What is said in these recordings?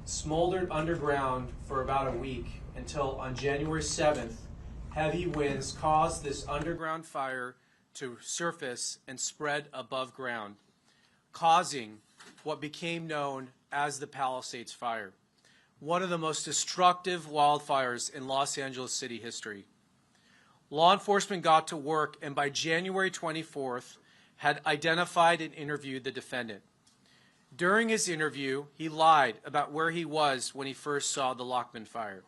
smoldered underground for about a week until on January 7th, heavy winds caused this underground fire to surface and spread above ground, causing what became known as the Palisades Fire, one of the most destructive wildfires in Los Angeles city history. Law enforcement got to work and by January 24th had identified and interviewed the defendant. During his interview, he lied about where he was when he first saw the Lockman fire,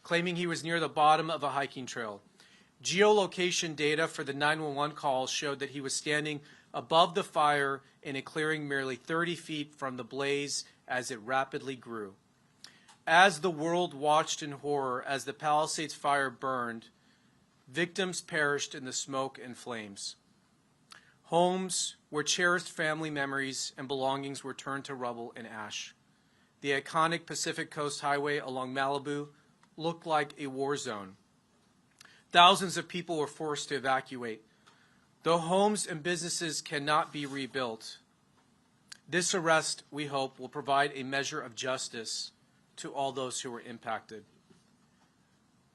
claiming he was near the bottom of a hiking trail. Geolocation data for the 911 calls showed that he was standing above the fire in a clearing merely 30 feet from the blaze as it rapidly grew. As the world watched in horror as the Palisades fire burned, victims perished in the smoke and flames. Homes where cherished family memories and belongings were turned to rubble and ash. The iconic Pacific Coast Highway along Malibu looked like a war zone. Thousands of people were forced to evacuate. Though homes and businesses cannot be rebuilt, this arrest, we hope, will provide a measure of justice to all those who were impacted.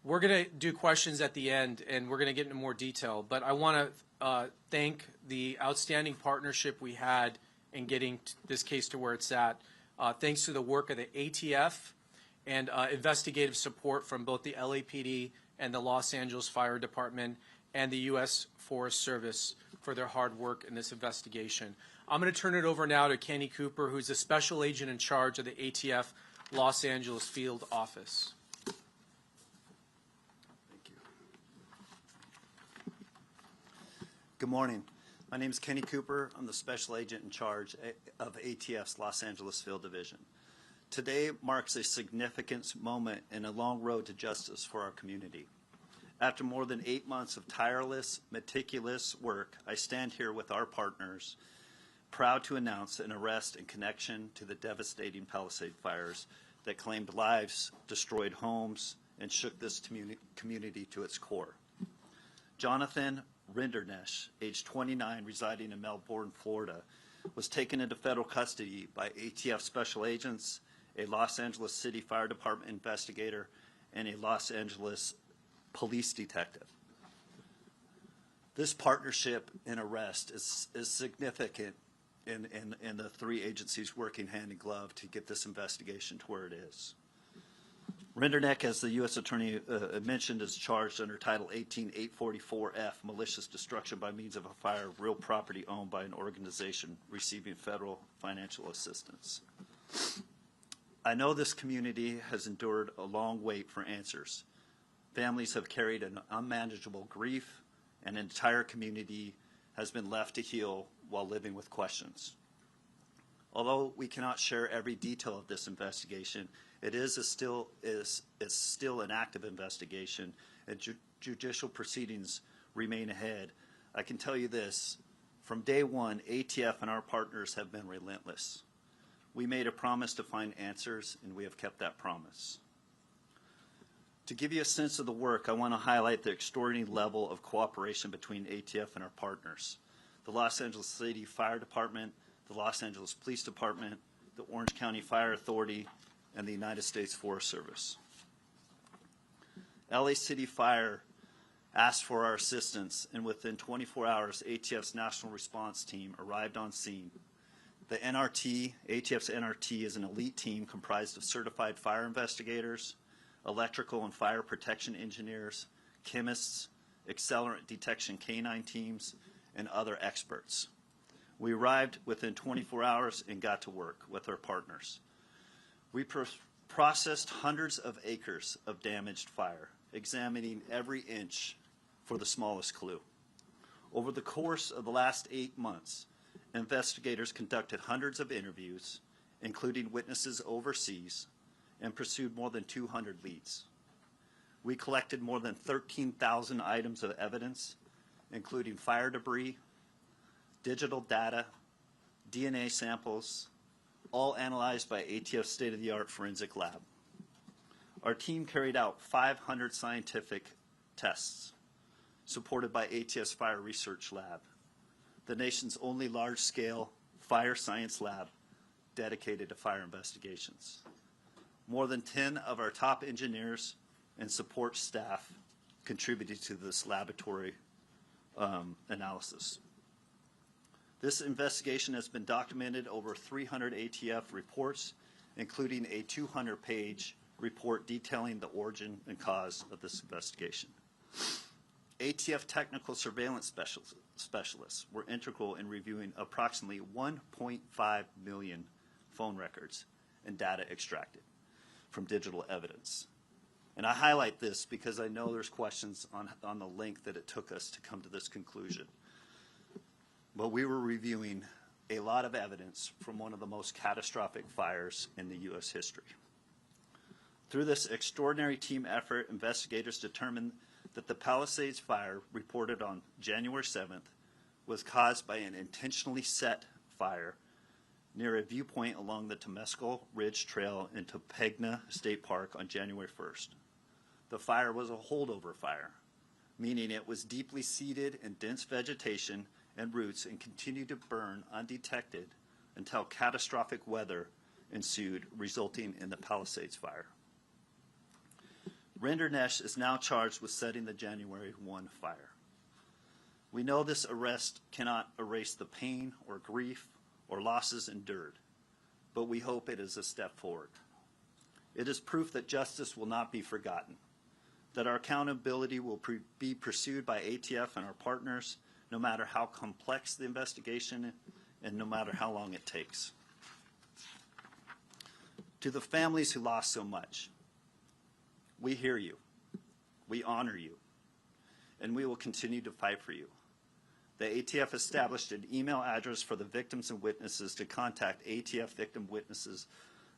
We're going to do questions at the end, and we're going to get into more detail, but I want to thank the outstanding partnership we had in getting this case to where it's at. Thanks to the work of the ATF and investigative support from both the LAPD and the Los Angeles Fire Department and the U.S. Forest Service for their hard work in this investigation. I'm going to turn it over now to Kenny Cooper, who's the special agent in charge of the ATF Los Angeles Field Office. Good morning. My name is Kenny Cooper. I'm the special agent in charge of ATF's Los Angeles Field Division. Today marks a significant moment in a long road to justice for our community. After more than 8 months of tireless, meticulous work, I stand here with our partners, proud to announce an arrest in connection to the devastating Palisades fires that claimed lives, destroyed homes, and shook this community to its core. Jonathan Rindernesh, age 29, residing in Melbourne, Florida, was taken into federal custody by ATF special agents, a Los Angeles City Fire Department investigator, and a Los Angeles police detective. This partnership and arrest is significant in the three agencies working hand in glove to get this investigation to where it is. Rinderneck, as the U.S. Attorney mentioned, is charged under Title 18-844F, malicious destruction by means of a fire of real property owned by an organization receiving federal financial assistance. I know this community has endured a long wait for answers. Families have carried an unmanageable grief, and an entire community has been left to heal while living with questions. Although we cannot share every detail of this investigation, it is still an active investigation, and judicial proceedings remain ahead. I can tell you this, from day one, ATF and our partners have been relentless. We made a promise to find answers, and we have kept that promise. To give you a sense of the work, I want to highlight the extraordinary level of cooperation between ATF and our partners. The Los Angeles City Fire Department, the Los Angeles Police Department, the Orange County Fire Authority, and the United States Forest Service. LA City Fire asked for our assistance, and within 24 hours, ATF's National Response Team arrived on scene. The NRT, ATF's NRT, is an elite team comprised of certified fire investigators, electrical and fire protection engineers, chemists, accelerant detection canine teams, and other experts. We arrived within 24 hours and got to work with our partners. We processed hundreds of acres of damaged fire, examining every inch for the smallest clue. Over the course of the last 8 months, investigators conducted hundreds of interviews, including witnesses overseas, and pursued more than 200 leads. We collected more than 13,000 items of evidence, including fire debris, digital data, DNA samples, all analyzed by ATF's state-of-the-art forensic lab. Our team carried out 500 scientific tests, supported by ATF's Fire Research Lab, the nation's only large-scale fire science lab dedicated to fire investigations. More than 10 of our top engineers and support staff contributed to this laboratory analysis. This investigation has been documented over 300 ATF reports, including a 200-page report detailing the origin and cause of this investigation. ATF technical surveillance specialists were integral in reviewing approximately 1.5 million phone records and data extracted from digital evidence. And I highlight this because I know there's questions on the length that it took us to come to this conclusion. But we were reviewing a lot of evidence from one of the most catastrophic fires in the U.S. history. Through this extraordinary team effort, investigators determined that the Palisades Fire, reported on January 7th, was caused by an intentionally set fire near a viewpoint along the Temescal Ridge Trail into Pegna State Park on January 1st. The fire was a holdover fire, meaning it was deeply seated in dense vegetation and roots and continued to burn undetected until catastrophic weather ensued, resulting in the Palisades Fire. Reignited is now charged with setting the January 1 fire. We know this arrest cannot erase the pain or grief or losses endured, but we hope it is a step forward. It is proof that justice will not be forgotten, that our accountability will be pursued by ATF and our partners, no matter how complex the investigation and no matter how long it takes. To the families who lost so much, we hear you, we honor you, and we will continue to fight for you. The ATF established an email address for the victims and witnesses to contact ATF Victim Witnesses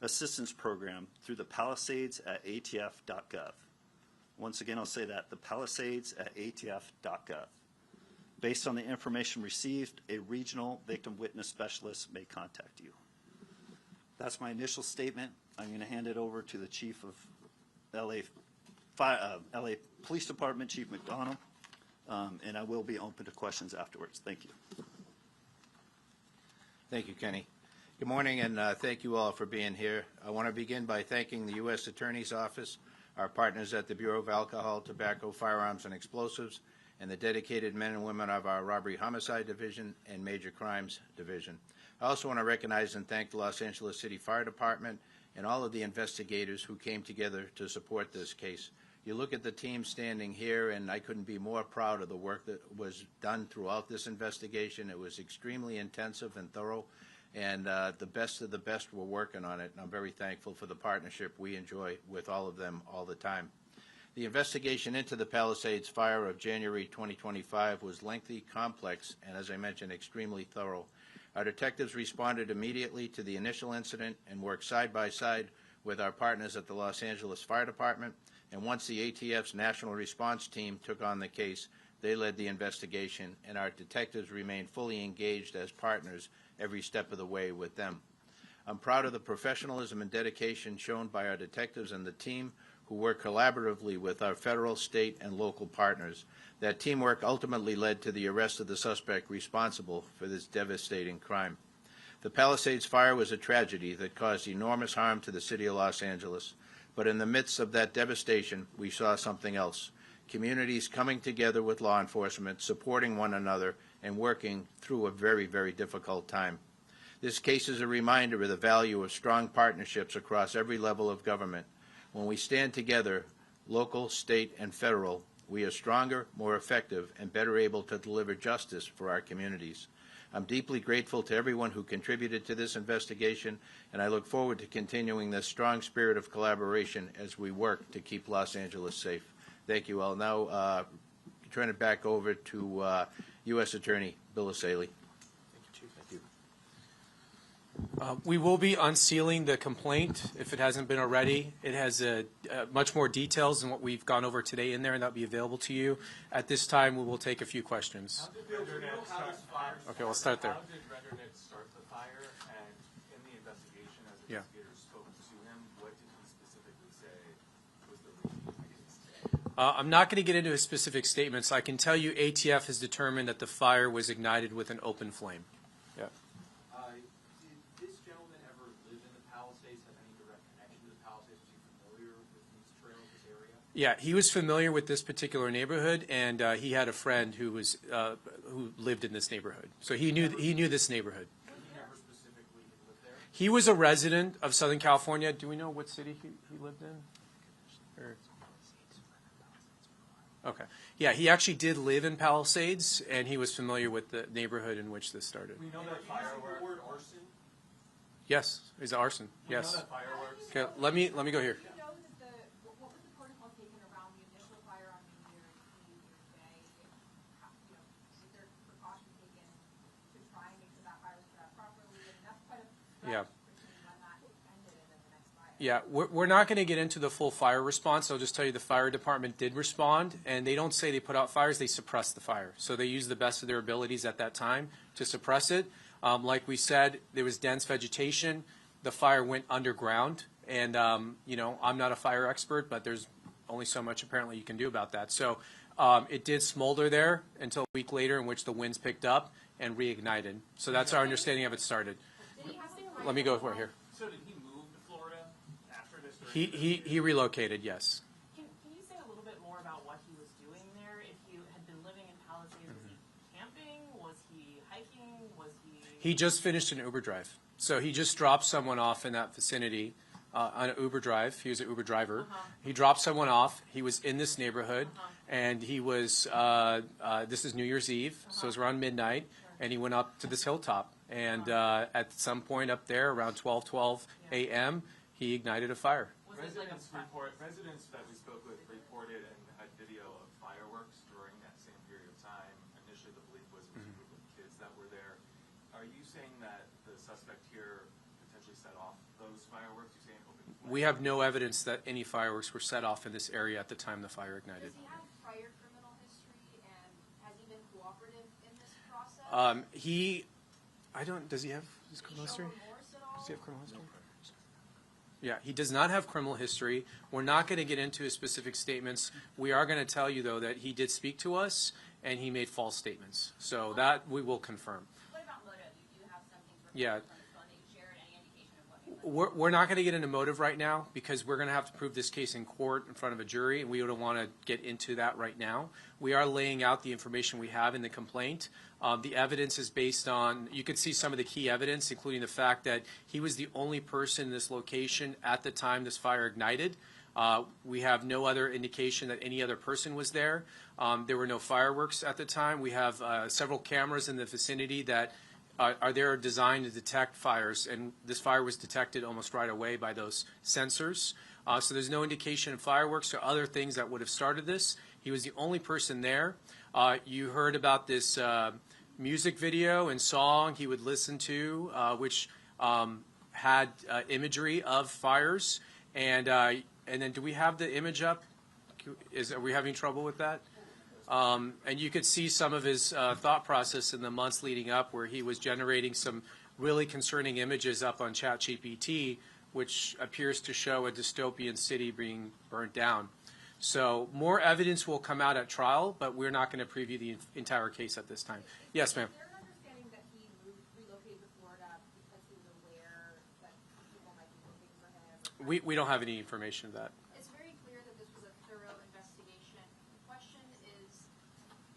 Assistance Program through the Palisades@atf.gov. Once again, I'll say that, the Palisades@atf.gov. Based on the information received, a regional victim witness specialist may contact you. That's my initial statement. I'm going to hand it over to the Chief of LA Police Department, Chief McDonald, and I will be open to questions afterwards. Thank you. Thank you, Kenny. Good morning, and thank you all for being here. I want to begin by thanking the U.S. Attorney's Office, our partners at the Bureau of Alcohol, Tobacco, Firearms, and Explosives, and the dedicated men and women of our Robbery Homicide Division and Major Crimes Division. I also want to recognize and thank the Los Angeles City Fire Department and all of the investigators who came together to support this case. You look at the team standing here, and I couldn't be more proud of the work that was done throughout this investigation. It was extremely intensive and thorough, and the best of the best were working on it, and I'm very thankful for the partnership we enjoy with all of them all the time. The investigation into the Palisades Fire of January 2025 was lengthy, complex, and as I mentioned, extremely thorough. Our detectives responded immediately to the initial incident and worked side by side with our partners at the Los Angeles Fire Department, and once the ATF's National Response Team took on the case, they led the investigation, and our detectives remained fully engaged as partners every step of the way with them. I'm proud of the professionalism and dedication shown by our detectives and the team who work collaboratively with our federal, state, and local partners. That teamwork ultimately led to the arrest of the suspect responsible for this devastating crime. The Palisades Fire was a tragedy that caused enormous harm to the city of Los Angeles. But in the midst of that devastation, we saw something else. Communities coming together with law enforcement, supporting one another, and working through a very, very difficult time. This case is a reminder of the value of strong partnerships across every level of government. When we stand together, local, state, and federal, we are stronger, more effective, and better able to deliver justice for our communities. I'm deeply grateful to everyone who contributed to this investigation, and I look forward to continuing this strong spirit of collaboration as we work to keep Los Angeles safe. Thank you. I'll now turn it back over to U.S. Attorney Bill Asaley. We will be unsealing the complaint if it hasn't been already. It has much more details than what we've gone over today in there, and that'll be available to you. At this time, we will take a few questions. Okay, we'll start there. How did Reignited start the fire? And in the investigation, as investigators spoke to him, what did he specifically say was the reason? I'm not going to get into his specific statements. I can tell you ATF has determined that the fire was ignited with an open flame. Yeah. Did this gentleman ever live in the Palisades, have any direct connection to the Palisades? Was Yeah, he was familiar with this particular neighborhood, and he had a friend who was who lived in this neighborhood, so he knew this neighborhood. He never specifically lived there? He was a resident of Southern California. Do we know what city he lived in? Or- Okay. Yeah, he actually did live in Palisades, and he was familiar with the neighborhood in which this started. We know that fireworks. The word arson? Yes, he's arson. We know Yes. that fireworks. Okay, let me go here. Do you know that what was the protocol taken around the initial fire on New Year's Day? Was there precaution taken to try and make sure that fire was put out properly? And that's quite a Yeah. when that ended and then the next fire. Yeah, we're not going to get into the full fire response. I'll just tell you the fire department did respond, and they don't say they put out fires, they suppress the fire. So they use the best of their abilities at that time to suppress it. Like we said, there was dense vegetation. The fire went underground, and, I'm not a fire expert, but there's only so much apparently you can do about that. So it did smolder there until a week later, in which the winds picked up and reignited. So that's our understanding of it started. Let me go right here. So did he move to Florida after this? or- He relocated, yes. Can you say a little bit more about what he was doing there? If you had been living in Palisades, was he camping? Was he hiking? Was he? He just finished an Uber drive. So he just dropped someone off in that vicinity on an Uber drive. He was an Uber driver. He dropped someone off. He was in this neighborhood, and he was, this is New Year's Eve, so it was around midnight, and he went up to this hilltop. And at some point up there, around 12 a.m., he ignited a fire. Was it like a Residents that we spoke with reported and had video of fireworks during that same period of time. Initially, the belief was it was a group of kids that were there. Are you saying that the suspect here potentially set off those fireworks? You saying open flame? We have no evidence that any fireworks were set off in this area at the time the fire ignited. Does he have prior criminal history and has he been cooperative in this process? Does he have his criminal history? Remorse at all? Does he have criminal history? Yeah, he does not have criminal history. We're not going to get into his specific statements. We are going to tell you, though, that he did speak to us and he made false statements. So that we will confirm. What about motive? Do you have something from Yeah. his phone that you shared? Any indication of what he was? We're not going to get into motive right now because we're going to have to prove this case in court in front of a jury, and we don't want to get into that right now. We are laying out the information we have in the complaint. The evidence is based on, you can see some of the key evidence, including the fact that he was the only person in this location at the time this fire ignited. We have no other indication that any other person was there. There were no fireworks at the time. We have several cameras in the vicinity that are there designed to detect fires, and this fire was detected almost right away by those sensors. So there's no indication of fireworks or other things that would have started this. He was the only person there. You heard about this music video and song he would listen to, which had imagery of fires. And then do we have the image up? Are we having trouble with that? And you could see some of his thought process in the months leading up, where he was generating some really concerning images up on ChatGPT, which appears to show a dystopian city being burnt down. So more evidence will come out at trial, but we're not going to preview the entire case at this time. Yes, ma'am. Is there an understanding that he relocated to Florida because he was aware that people might be looking for him? We don't have any information of that. It's very clear that this was a thorough investigation. The question is,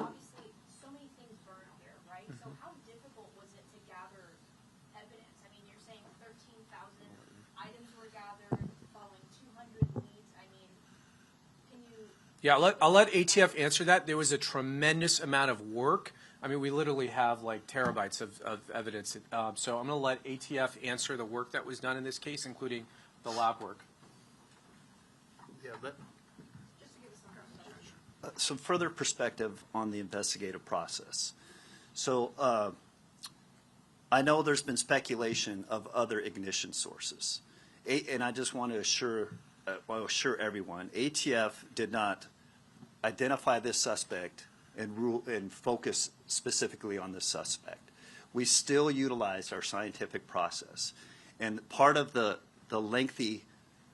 obviously, so many things burned here, right? So how difficult was it to gather evidence? I mean, you're saying 13,000 items were gathered following 200 leads. I mean, can you... Yeah, I'll let ATF answer that. There was a tremendous amount of work. I mean, we literally have like terabytes of evidence. So I'm going to let ATF answer the work that was done in this case, including the lab work. Yeah, Just to give us some perspective. Some further perspective on the investigative process. So I know there's been speculation of other ignition sources. And I just want to assure everyone, ATF did not identify this suspect and focus specifically on this suspect. We still utilize our scientific process. And part of the lengthy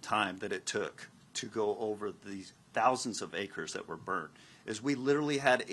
time that it took to go over the thousands of acres that were burned is we literally had